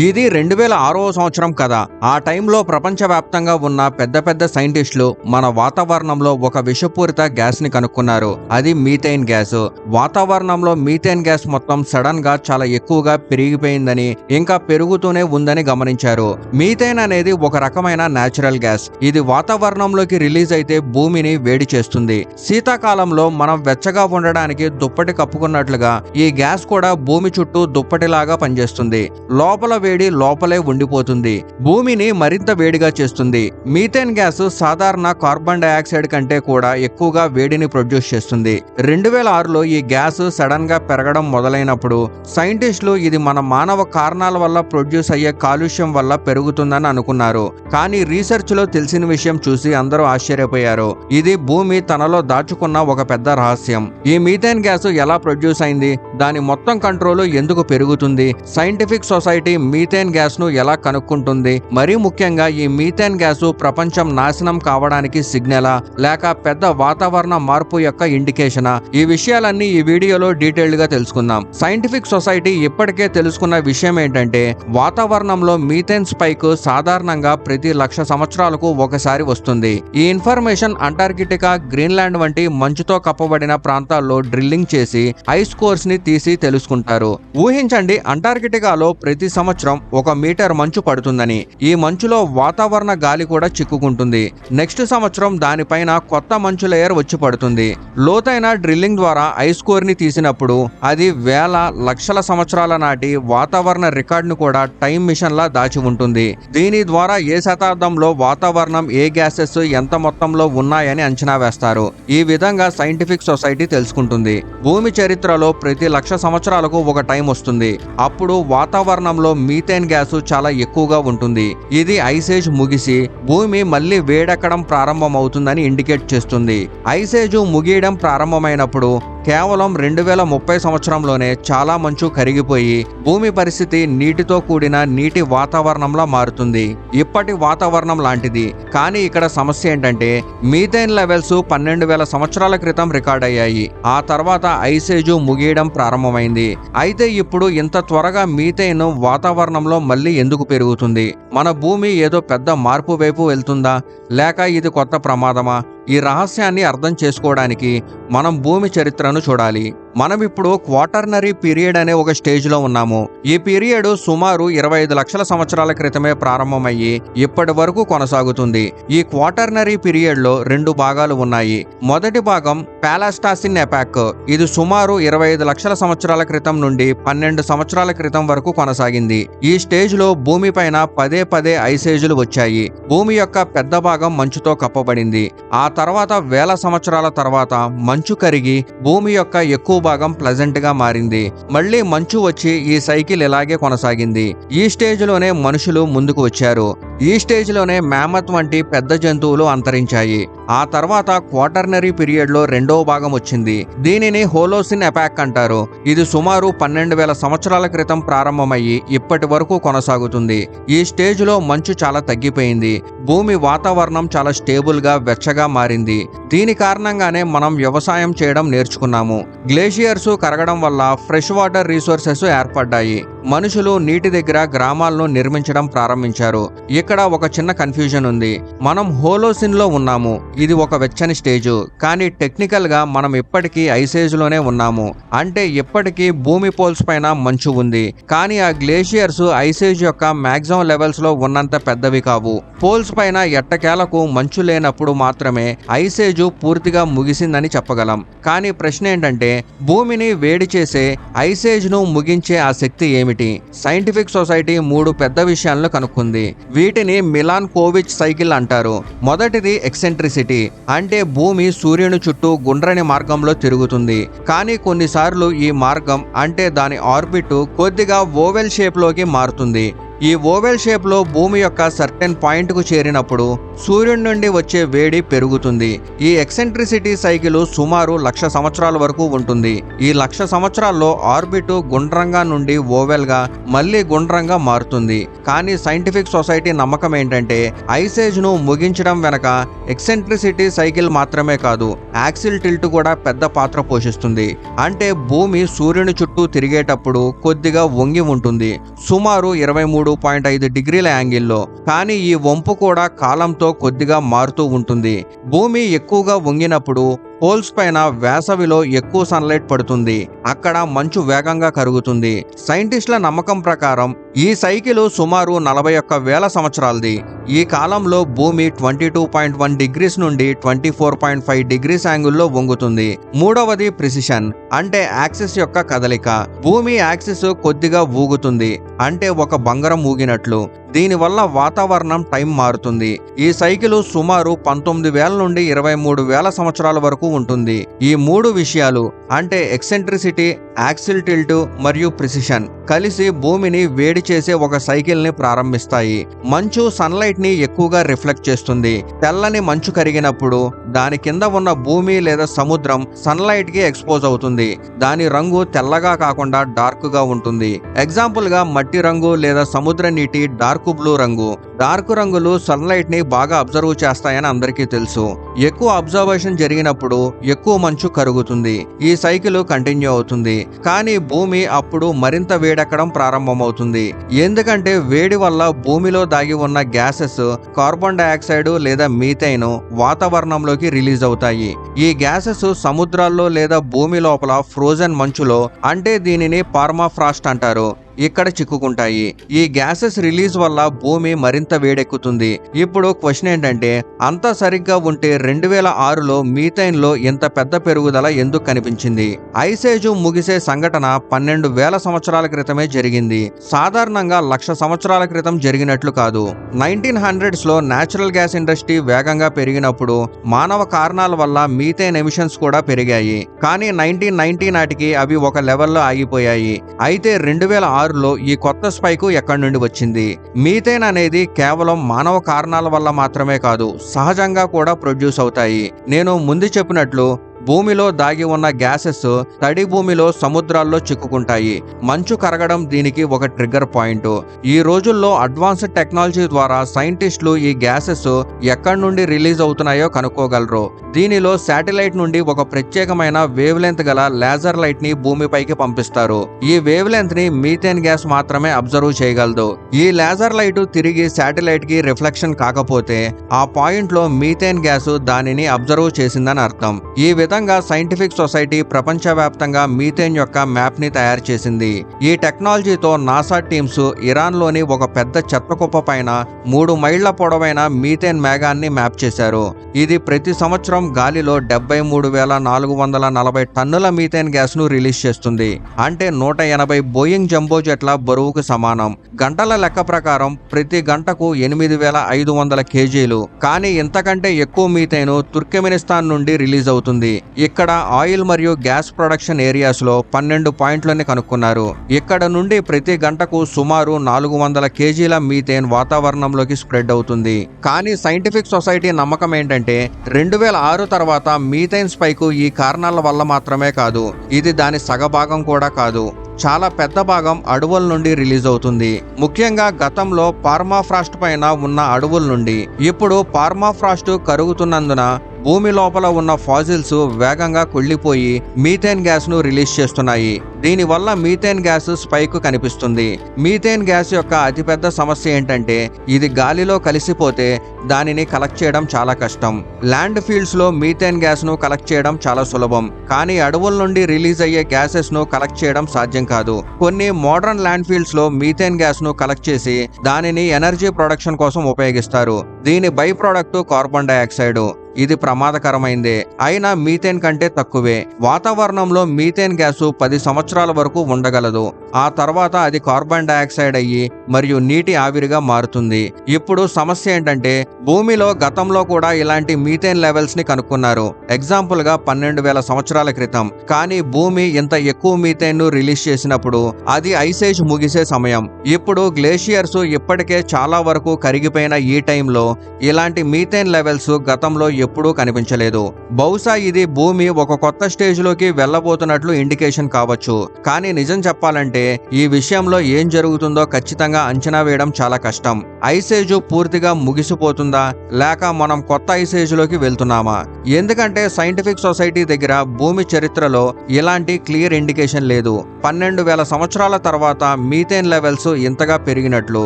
ఇది 2006వ సంవత్సరం కదా. ఆ టైంలో ప్రపంచవ్యాప్తంగా ఉన్న పెద్ద పెద్ద సైంటిస్టులు మన వాతావరణంలో ఒక విషపూరిత గ్యాస్ ని కనుక్కున్నారు. అది మీథేన్ గ్యాస్. వాతావరణంలో మీథేన్ గ్యాస్ మొత్తం సడన్ గా చాలా ఎక్కువగా పెరిగిపోయిందని, ఇంకా పెరుగుతూనే ఉందని గమనించారు. మీథేన్ అనేది ఒక రకమైన నేచురల్ గ్యాస్. ఇది వాతావరణంలోకి రిలీజ్ అయితే భూమిని వేడి చేస్తుంది. శీతాకాలంలో మనం వెచ్చగా ఉండడానికి దుప్పటి కప్పుకున్నట్లుగా ఈ గ్యాస్ కూడా భూమి చుట్టూ దుప్పటిలాగా పనిచేస్తుంది. లోపల వేడి లోపలే ఉండిపోతుంది, భూమిని మరింత వేడిగా చేస్తుంది. మీథేన్ గ్యాస్ సాధారణ కార్బన్ డయాక్సైడ్ కంటే కూడా ఎక్కువగా వేడిని ప్రొడ్యూస్ చేస్తుంది. 2006లో ఈ గ్యాస్ సడన్ గా పెరగడం మొదలైనప్పుడు సైంటిస్టులు ఇది మన మానవ కారణాల వల్ల ప్రొడ్యూస్ అయ్యే కాలుష్యం వల్ల పెరుగుతుందని అనుకున్నారు. కానీ రీసెర్చ్ లో తెలిసిన విషయం చూసి అందరూ ఆశ్చర్యపోయారు. ఇది భూమి తనలో దాచుకున్న ఒక పెద్ద రహస్యం. ఈ మీథేన్ గ్యాస్ ఎలా ప్రొడ్యూస్ అయింది, దాని మొత్తం కంట్రోల్ ఎందుకు పెరుగుతుంది, సైంటిఫిక్ సొసైటీ మీథేన్ గ్యాస్ ను ఎలా కనుక్కుంటుంది, మరీ ముఖ్యంగా ఈ మీథేన్ గ్యాస్ ప్రపంచం నాశనం కావడానికి సిగ్నలా లేక పెద్ద వాతావరణ మార్పు యొక్క ఇండికేషనా, ఈ విషయాలన్నీ ఈ వీడియోలో డీటెయిల్డ్ గా తెలుసుకుందాం. సైంటిఫిక్ సొసైటీ ఇప్పటికే తెలుసుకున్న విషయం ఏంటంటే వాతావరణంలో మీథేన్ స్పైక్ సాధారణంగా ప్రతి 1,00,000 సంవత్సరాలకు ఒకసారి వస్తుంది. ఈ ఇన్ఫర్మేషన్ అంటార్కిటికా, గ్రీన్లాండ్ వంటి మంచుతో కప్పబడిన ప్రాంతాల్లో డ్రిల్లింగ్ చేసి ఐస్ కోర్స్ ని తీసి తెలుసుకుంటారు. ఊహించండి, అంటార్కిటికాలో ప్రతి సంవత్సరం 1 మీటర్ మంచు పడుతుందని. ఈ మంచులో వాతావరణ గాలి కూడా చిక్కుకుంటుంది. నెక్స్ట్ సంవత్సరం దానిపైన కొత్త మంచు లేయర్ వచ్చి పడుతుంది. లోతైన డ్రిల్లింగ్ ద్వారా ఐస్ కోర్ ని తీసినప్పుడు అది వేల లక్షల సంవత్సరాల నాటి వాతావరణ రికార్డును కూడా టైం మిషన్ లా దాచి ఉంటుంది. దీని ద్వారా ఏ శతాబ్దంలో వాతావరణం, ఏ గ్యాసెస్ ఎంత మొత్తంలో ఉన్నాయని అంచనా వేస్తారు. ఈ విధంగా సైంటిఫిక్ సొసైటీ తెలుసుకుంటుంది. భూమి చరిత్రలో ప్రతి 1,00,000 సంవత్సరాలకు ఒక టైం వస్తుంది. అప్పుడు వాతావరణంలో మీథేన్ గ్యాస్ చాలా ఎక్కువగా ఉంటుంది. ఇది ఐస్ ఏజ్ ముగిసి భూమి మళ్ళీ వేడెక్కడం ప్రారంభమవుతుందని ఇండికేట్ చేస్తుంది. ఐస్ ఏజ్ ముగియడం ప్రారంభమైనప్పుడు కేవలం 2030 సంవత్సరంలోనే చాలా మంచు కరిగిపోయి భూమి పరిస్థితి నీటితో కూడిన నీటి వాతావరణంలా మారుతుంది. ఇప్పటి వాతావరణం లాంటిది. కానీ ఇక్కడ సమస్య ఏంటంటే మీథేన్ లెవెల్స్ 12,000 సంవత్సరాల క్రితం రికార్డ్ అయ్యాయి. ఆ తర్వాత ఐస్ ఏజ్ ముగియడం ప్రారంభమైంది. అయితే ఇప్పుడు ఇంత త్వరగా మీథేన్ వాతావరణంలో మళ్ళీ ఎందుకు పెరుగుతుంది? మన భూమి ఏదో పెద్ద మార్పు వైపు వెళ్తుందా, లేక ఇది కొత్త ప్రమాదమా? ఈ రహస్యాన్ని అర్థం చేసుకోవడానికి మనం భూమి చరిత్రను చూడాలి. మనం ఇప్పుడు క్వాటర్నరీ పీరియడ్ అనే ఒక స్టేజ్ లో ఉన్నాము. ఈ పీరియడ్ సుమారు 25 లక్షల సంవత్సరాల క్రితమే ప్రారంభమయ్యి ఇప్పటి వరకు కొనసాగుతుంది. ఈ క్వాటర్నరీ పీరియడ్ లో 2 భాగాలు ఉన్నాయి. మొదటి భాగం పాలాస్టాసిన్ ఎపాక్. ఇది సుమారు 25 లక్షల సంవత్సరాల క్రితం నుండి 12 సంవత్సరాల క్రితం వరకు కొనసాగింది. ఈ స్టేజ్ లో భూమి పైన పదే పదే ఐసేజులు వచ్చాయి. భూమి యొక్క పెద్ద భాగం మంచుతో కప్పబడింది. ఆ తర్వాత వేల సంవత్సరాల తర్వాత మంచు కరిగి భూమి యొక్క ఎక్కువ భాగం ప్లెజెంట్ గా మారింది. మళ్ళీ మంచు వచ్చి ఈ సైకిల్ ఇలాగే కొనసాగింది. ఈ స్టేజ్ లోనే మనుషులు ముందుకు వచ్చారు. ఈ స్టేజ్ లోనే మ్యామత్ వంటి పెద్ద జంతువులు అంతరించాయి. ఆ తర్వాత క్వాటర్నరీ పీరియడ్ లో 2వ భాగం వచ్చింది. దీనిని హోలోసిన్ ఎపాక్ అంటారు. ఇది సుమారు 12,000 సంవత్సరాల క్రితం ప్రారంభమయ్యి ఇప్పటి వరకు కొనసాగుతుంది. ఈ స్టేజ్ లో మంచు చాలా తగ్గిపోయింది. భూమి వాతావరణం చాలా స్టేబుల్ గా వెచ్చగా మారింది. దీని కారణంగానే మనం వ్యవసాయం చేయడం నేర్చుకున్నాము. గ్లేషియర్స్ కరగడం వల్ల ఫ్రెష్ వాటర్ రిసోర్సెస్ ఏర్పడ్డాయి. మనుషులు నీటి దగ్గర గ్రామాలను నిర్మించడం ప్రారంభించారు. ఇక్కడ ఒక చిన్న కన్ఫ్యూజన్ ఉంది. మనం హోలోసిన్ లో ఉన్నాము. ఇది ఒక వెచ్చని స్టేజ్. కానీ టెక్నికల్ గా మనం ఇప్పటికీ ఐసేజ్ లోనే ఉన్నాము. అంటే ఇప్పటికీ భూమి పోల్స్ పైన మంచు ఉంది. కానీ ఆ గ్లేషియర్స్ ఐసేజ్ యొక్క మాక్సిమం లెవెల్స్ లో ఉన్నంత పెద్దవి కావు. పోల్స్ పైన ఎట్టకేలకు మంచు లేనప్పుడు మాత్రమే ఐసేజ్ పూర్తిగా ముగిసిందని చెప్పగలం. కానీ ప్రశ్న ఏంటంటే భూమిని వేడి చేసే ఐసేజ్ ను ముగించే ఆ శక్తి ఏమిటి? సైంటిఫిక్ సొసైటీ 3 పెద్ద విషయాలను కనుక్కుంది. వీటిని మిలాన్కోవిచ్ సైకిల్ అంటారు. మొదటిది ఎక్సెంట్రిసిటీ, అంటే భూమి సూర్యుని చుట్టూ గుండ్రని మార్గంలో తిరుగుతుంది. కానీ కొన్నిసార్లు ఈ మార్గం అంటే దాని ఆర్బిట్ కొద్దిగా ఓవెల్ షేప్ లోకి మారుతుంది. ఈ ఓవెల్ షేప్ లో భూమి యొక్క సర్టెన్ పాయింట్ కు చేరినప్పుడు సూర్యుడి నుండి వచ్చే వేడి పెరుగుతుంది. ఈ ఎక్సెంట్రిసిటీ సైకిల్ సుమారు 1,00,000 సంవత్సరాల వరకు ఉంటుంది. ఈ 1,00,000 సంవత్సరాల్లో ఆర్బిట్ గుండ్రంగా నుండి ఓవెల్ గా మళ్ళీ గుండ్రంగా మారుతుంది. కానీ సైంటిఫిక్ సొసైటీ నమ్మకం ఏంటంటే ఐస్ ఏజ్ ను ముగించడం వెనక ఎక్సెంట్రిసిటీ సైకిల్ మాత్రమే కాదు, యాక్సిల్ టిల్ట్ కూడా పెద్ద పాత్ర పోషిస్తుంది. అంటే భూమి సూర్యుని చుట్టూ తిరిగేటప్పుడు కొద్దిగా వంగి ఉంటుంది, సుమారు 23.5 డిగ్రీల యాంగిల్లో. కానీ ఈ వంపు కూడా కాలంతో కొద్దిగా మారుతూ ఉంటుంది. భూమి ఎక్కువగా వంగినప్పుడు పోల్స్ పైన వేసవిలో ఎక్కువ సన్లైట్ పడుతుంది, అక్కడ మంచు వేగంగా కరుగుతుంది. సైంటిస్టుల నమ్మకం ప్రకారం ఈ సైకిల్ సుమారు 41,000 సంవత్సరాలది. ఈ కాలంలో భూమి 22.1 డిగ్రీస్ నుండి 24.5 డిగ్రీస్ యాంగిల్లో వంగుతుంది. మూడవది ప్రిసిషన్, అంటే యాక్సిస్ యొక్క కదలిక. భూమి యాక్సిస్ కొద్దిగా ఊగుతుంది, అంటే ఒక బంగారం ఊగినట్లు. దీనివల్ల వాతావరణం టైం మారుతుంది. ఈ సైకిల్ సుమారు 19,000 నుండి 23,000 సంవత్సరాల వరకు ఉంటుంది. ఈ మూడు విషయాలు అంటే ఎక్సెంట్రిసిటీ, యాక్సిల్ టిల్ట్ మరియు ప్రిసిషన్ కలిసి భూమిని వేడి చేసే ఒక సైకిల్ ని ప్రారంభిస్తాయి. మంచు సన్లైట్ ని ఎక్కువగా రిఫ్లెక్ట్ చేస్తుంది. తెల్లని మంచు కరిగినప్పుడు దాని కింద ఉన్న భూమి లేదా సముద్రం సన్లైట్ కి ఎక్స్పోజ్ అవుతుంది. దాని రంగు తెల్లగా కాకుండా డార్క్ గా ఉంటుంది. ఎగ్జాంపుల్ గా మట్టి రంగు లేదా సముద్ర నీటి డార్క్ బ్లూ రంగు. డార్క్ రంగులు సన్లైట్ ని బాగా అబ్జర్వ్ చేస్తాయని అందరికీ తెలుసు. ఎక్కువ అబ్జర్వేషన్ జరిగినప్పుడు ఎక్కువ మంచు కరుగుతుంది. ఈ సైకిల్ కంటిన్యూ అవుతుంది. కానీ భూమి అప్పుడు మరింత వేడెక్కడం ప్రారంభమవుతుంది. ఎందుకంటే వేడి వల్ల భూమిలో దాగి ఉన్న గ్యాసెస్ కార్బన్ డైఆక్సైడ్ లేదా మీథైన్ వాతావరణంలోకి రిలీజ్ అవుతాయి. ఈ గ్యాసెస్ సముద్రాల్లో లేదా భూమి లోపల ఫ్రోజన్ మంచులో, అంటే దీనిని పర్మాఫ్రాస్ట్ అంటారు, ఇక్కడ చిక్కుకుంటాయి. ఈ గ్యాసెస్ రిలీజ్ వల్ల భూమి మరింత వేడెక్కుతుంది. ఇప్పుడు క్వశ్చన్ ఏంటంటే అంతా సరిగ్గా ఉంటే 2006లో మీథైన్ లో ఇంత పెద్ద పెరుగుదల ఎందుకు కనిపించింది? ఐస్ ఏజ్ ముగిసే సంఘటన 12,000 సంవత్సరాల క్రితమే జరిగింది. సాధారణంగా 1,00,000 సంవత్సరాల క్రితం జరిగినట్లు కాదు. 1900s లో నేచురల్ గ్యాస్ ఇండస్ట్రీ వేగంగా పెరిగినప్పుడు మానవ కారణాల వల్ల మీథైన్ ఎమిషన్స్ కూడా పెరిగాయి. కానీ 1990 నాటికి అవి ఒక లెవెల్లో ఆగిపోయాయి. అయితే 2006లో ఈ కొత్త స్పైక్ ఎక్కడి నుండి వచ్చింది? మీథేన్ అనేది కేవలం మానవ కారణాల వల్ల మాత్రమే కాదు, సహజంగా కూడా ప్రొడ్యూస్ అవుతాయి. నేను ముందు చెప్పినట్లు భూమిలో దాగి ఉన్న గ్యాసెస్ తడి భూమిలో సముద్రాల్లో చిక్కుకుంటాయి. మంచు కరగడం దీనికి ఒక ట్రిగ్గర్ పాయింట్. ఈ రోజుల్లో అడ్వాన్స్డ్ టెక్నాలజీ ద్వారా సైంటిస్టులు ఈ గ్యాసెస్ ఎక్కడి నుండి రిలీజ్ అవుతున్నాయో కనుక్కోగలరు. దీనిలో శాటిలైట్ నుండి ఒక ప్రత్యేకమైన వేవ్ లెంత్ గల లేజర్ లైట్ ని భూమిపైకి పంపిస్తారు. ఈ వేవ్ లెంత్ ని మీథేన్ గ్యాస్ మాత్రమే అబ్జర్వ్ చేయగలదు. ఈ లేజర్ లైట్ తిరిగి శాటిలైట్ కి రిఫ్లెక్షన్ కాకపోతే ఆ పాయింట్ లో మీథేన్ గ్యాస్ దానిని అబ్జర్వ్ చేసిందని అర్థం. ఈ విధంగా సైంటిఫిక్ సొసైటీ ప్రపంచవ్యాప్తంగా మీథేన్ యొక్క మ్యాప్ ని తయారు చేసింది. ఈ టెక్నాలజీతో నాసా టీమ్స్ ఇరాన్ లోని ఒక పెద్ద చెత్త కుప్ప పైన 3 మైళ్ల పొడవైన మీథేన్ మేఘాన్ని మ్యాప్ చేశారు. ఇది ప్రతి సంవత్సరం గాలిలో 73,440 టన్నుల మీథేన్ గ్యాస్ ను రిలీజ్ చేస్తుంది. అంటే 180 బోయింగ్ జంబో జెట్ల బరువుకు సమానం. గంటల లెక్క ప్రకారం ప్రతి గంటకు 8,500 కేజీలు. కానీ ఇంతకంటే ఎక్కువ మీథేన్ తుర్కెమినిస్తాన్ నుండి రిలీజ్ అవుతుంది. ఇక్కడ ఆయిల్ మరియు గ్యాస్ ప్రొడక్షన్ ఏరియాస్ లో 12 పాయింట్లని కనుక్కున్నారు. ఇక్కడ నుండి ప్రతి గంటకు సుమారు 400 కేజీల మీథేన్ వాతావరణంలోకి స్ప్రెడ్ అవుతుంది. కానీ సైంటిఫిక్ సొసైటీ నమ్మకం ఏంటంటే 2006 తర్వాత మీథేన్ స్పైక్ ఈ కారణాల వల్ల మాత్రమే కాదు, ఇది దాని సగభాగం కూడా కాదు. చాలా పెద్ద భాగం అడవుల నుండి రిలీజ్ అవుతుంది. ముఖ్యంగా గతంలో పర్మాఫ్రాస్ట్ పైన ఉన్న అడవుల నుండి. ఇప్పుడు పర్మాఫ్రాస్ట్ కరుగుతున్నందున భూమి లోపల ఉన్న ఫాసిల్స్ వేగంగా కుళ్ళిపోయి మీథేన్ గ్యాస్ ను రిలీజ్ చేస్తున్నాయి. దీనివల్ల మీథేన్ గ్యాస్ స్పైక్ కనిపిస్తుంది. మీథేన్ గ్యాస్ యొక్క అతిపెద్ద సమస్య ఏంటంటే ఇది గాలిలో కలిసిపోతే దానిని కలెక్ట్ చేయడం చాలా కష్టం. ల్యాండ్ ఫీల్డ్స్ లో మీథేన్ గ్యాస్ ను కలెక్ట్ చేయడం చాలా సులభం. కానీ అడవుల నుండి రిలీజ్ అయ్యే గ్యాసెస్ ను కలెక్ట్ చేయడం సాధ్యం కాదు. కొన్ని మోడర్న్ ల్యాండ్ ఫీల్డ్స్ లో మీథేన్ గ్యాస్ ను కలెక్ట్ చేసి దానిని ఎనర్జీ ప్రొడక్షన్ కోసం ఉపయోగిస్తారు. దీని బై ప్రొడక్ట్ కార్బన్ డైఆక్సైడ్. ఇది ప్రమాదకరమైందే, అయినా మీథేన్ కంటే తక్కువే. వాతావరణంలో మీథేన్ గ్యాసు 10 సంవత్సరాల వరకు ఉండగలదు. ఆ తర్వాత అది కార్బన్ డయాక్సైడ్ అయ్యి మరియు నీటి ఆవిరిగా మారుతుంది. ఇప్పుడు సమస్య ఏంటంటే భూమిలో గతంలో కూడా ఇలాంటి మీథేన్ లెవెల్స్ ని కనుక్కున్నారు, ఎగ్జాంపుల్ గా 12,000 సంవత్సరాల క్రితం. కానీ భూమి ఇంత ఎక్కువ మీథేన్ ను రిలీజ్ చేసినప్పుడు అది ఐస్ ఏజ్ ముగిసే సమయం. ఇప్పుడు గ్లేషియర్స్ ఇప్పటికే చాలా వరకు కరిగిపోయిన ఈ టైంలో ఇలాంటి మీథేన్ లెవెల్స్ గతంలో ఎప్పుడూ కనిపించలేదు. బహుశా ఇది భూమి ఒక కొత్త స్టేజ్ లోకి వెళ్ళబోతున్నట్లు ఇండికేషన్ కావచ్చు. కానీ నిజం చెప్పాలంటే ఈ విషయంలో ఏం జరుగుతుందో ఖచ్చితంగా అంచనా వేయడం చాలా కష్టం. ఐస్ ఏజ్ పూర్తిగా ముగిసిపోతుందా లేక మనం కొత్త ఐస్ ఏజ్ లోకి వెళ్తున్నామా? ఎందుకంటే సైంటిఫిక్ సొసైటీ దగ్గర భూమి చరిత్రలో ఇలాంటి క్లియర్ ఇండికేషన్ లేదు. 12,000 సంవత్సరాల తర్వాత మీథేన్ లెవెల్స్ ఇంతగా పెరిగినట్లు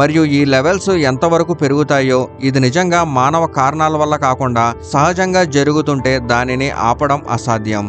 మరియు ఈ లెవెల్స్ ఎంతవరకు పెరుగుతాయో ఇది నిజంగా మానవ కారణాల వల్ల కాకుండా సహజంగా జరుగుతుంటే దానిని ఆపడం అసాధ్యం.